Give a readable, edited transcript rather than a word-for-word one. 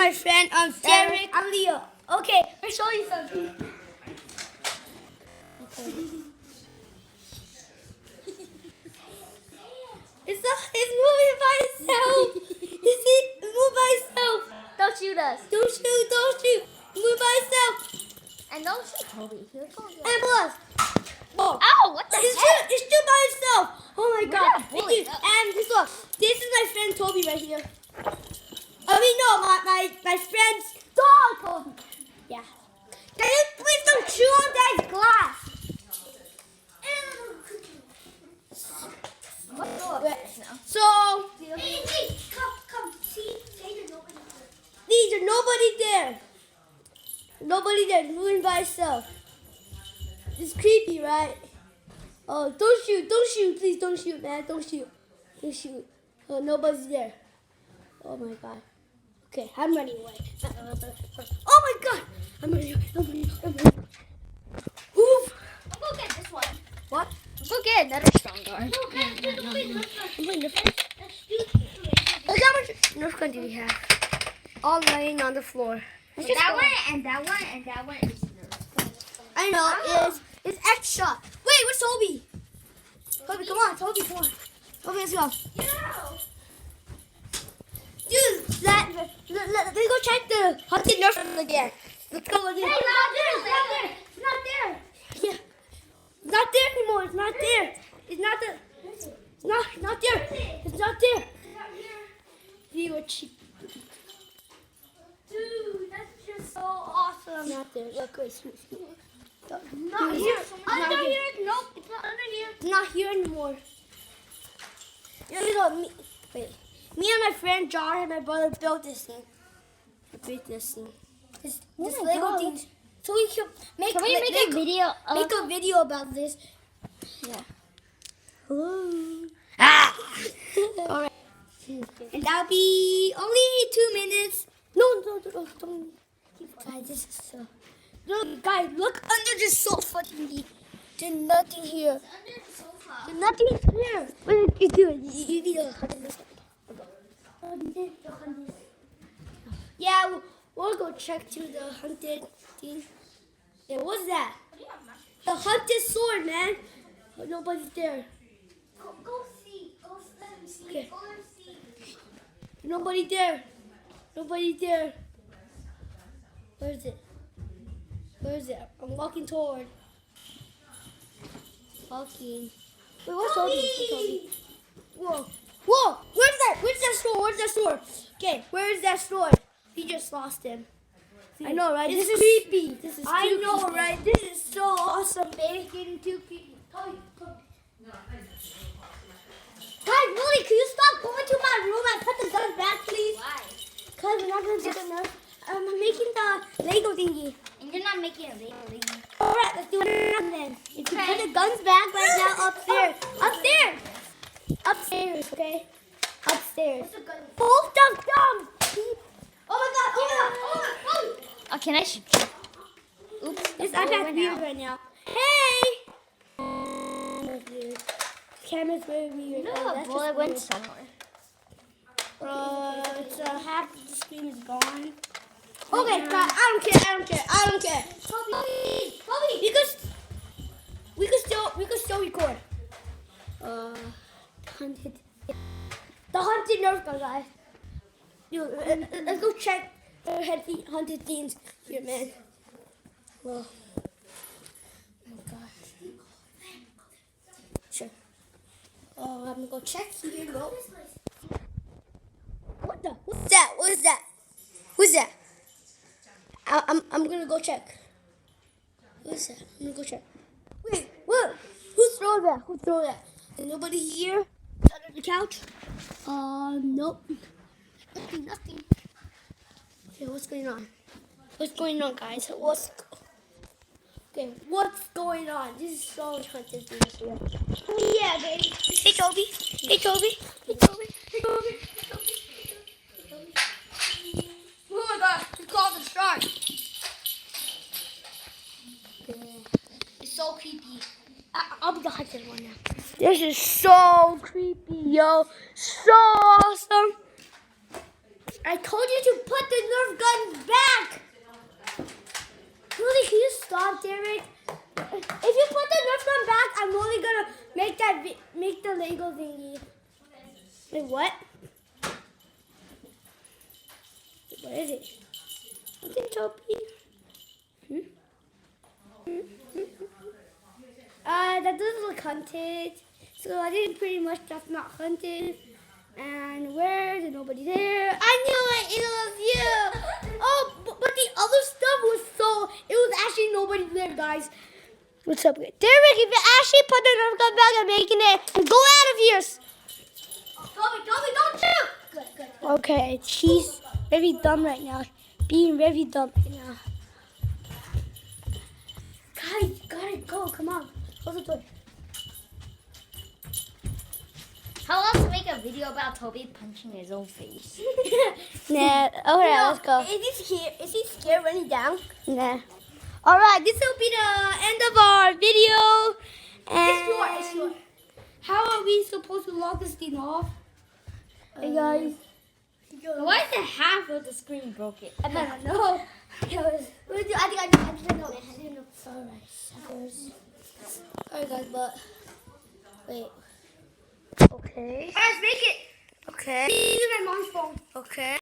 my friend Derek. I'm Leo. Okay, let me show you something. Okay. It's moving by itself. It's moving by itself. Don't shoot us. Don't shoot. Move by itself. And don't shoot Toby. He'll go get And plus. Oh. Ow, what the heck? It's still by itself. Oh my We're god. not bullied. And this look. This is my friend Toby right here. I mean no, my friend's dog Toby. Yeah. Can you please don't chew on that glass? So Hey, come. See? these are nobody there. Nobody there, moving by itself. It's creepy, right? Oh, don't shoot, please don't shoot, man, don't shoot. Oh, nobody's there. Oh my god. Okay, I'm running away. Oh my god, I'm running. Oof. I'll go get this one. What? I'll go get another strong guard. I'm playing Nerf. Look how much Nerf gun do we have? All laying on the floor. That one and that one is Nerf. I know, it's extra. Wait, where's Toby? Toby, come on. Toby, let's go. Dude, let's go check the haunted Nerf gun again. Let's go again. Hey, it's not there. Yeah. It's not there anymore. It's not there. It's not there. It's not there. You were cheap. Dude, that's just so awesome. Not there. Look, wait. Not here. Under here. Nope, it's not under here. It's not here anymore. Wait. Me and my friend John and my brother built this thing. This Lego thing. So we can make a video? Make a video about this. Yeah. Hello. Ah. All right. And that'll be only 2 minutes. No, don't. Guys, this is so. Look, guys, look under the sofa thingy. There's nothing here. Under the sofa. There's nothing here. What did you do? You need a Yeah, we'll go check to the haunted thing. Yeah, what's that? The haunted sword, man. Oh, nobody's there. Go see. Go let me see. Okay. Go and see. Nobody there. Where is it? I'm walking toward. Wait, what's Toby? Whoa. Where's that store? Okay, where is that store? He just lost him. I know, right? This is creepy. I know, right? This is so awesome, baby. It's getting too creepy. Guys, really, can you stop going to my room and put the guns back, please? Why? Because we're not going to get the Nerf. I'm making the Lego thingy. And you're not making a Lego thingy. Alright, let's do it then. If you put the guns back right now upstairs, okay? Upstairs. Both of them! Oh my god! Oh, can I shoot you? Oops. This iPad's weird right now. Hey! Camera's very weird. The bullet went somewhere. It's half the screen is gone. Okay, I don't care. Toby, we could still record. The haunted Nerf gun, guys. Let's go check the haunted things here, man. Well, oh gosh. Sure. Oh, I'm gonna go check here. Go. What's that? Who's that? I'm gonna go check. Who's that? I'm gonna go check. Wait, what? Who threw that? Is nobody here? Under the couch? Nope. Nothing. Okay, what's going on? What's going on, guys? What's going on? This is so haunted things here. Oh yeah, baby. Hey Toby. Oh my god, he called the shark. It's so creepy. I'll be the haunted one now. This is so creepy, yo. So awesome. I told you to put the Nerf guns back. Really, can you stop, Derek? If you put the Nerf gun back, I'm only gonna make the Lego thingy. Wait, what? What is it? Something Toby. That doesn't look hunted. So I think pretty much that's not hunted. And where's it? Nobody there. I knew it. It was you. Oh, but the other stuff was it was actually nobody there, guys. What's up, Derek? If you actually put the Nerf gun back, I'm making it. And go out of here. Toby, don't shoot. Good. Okay, she's very dumb right now. Being very dumb right now. Guys, gotta go. Come on. Close the door. How else to make a video about Toby punching his own face? Nah. Alright, let's go. Is he scared running down? Nah. Alright, this will be the end of our video. And It's short. how are we supposed to log this thing off? Hey guys. Why is the half of the screen broken? I don't know. I think I didn't know. Alright, suckers. Alright guys, but wait. Okay. Let's make it. Okay. Use my mom's phone. Okay.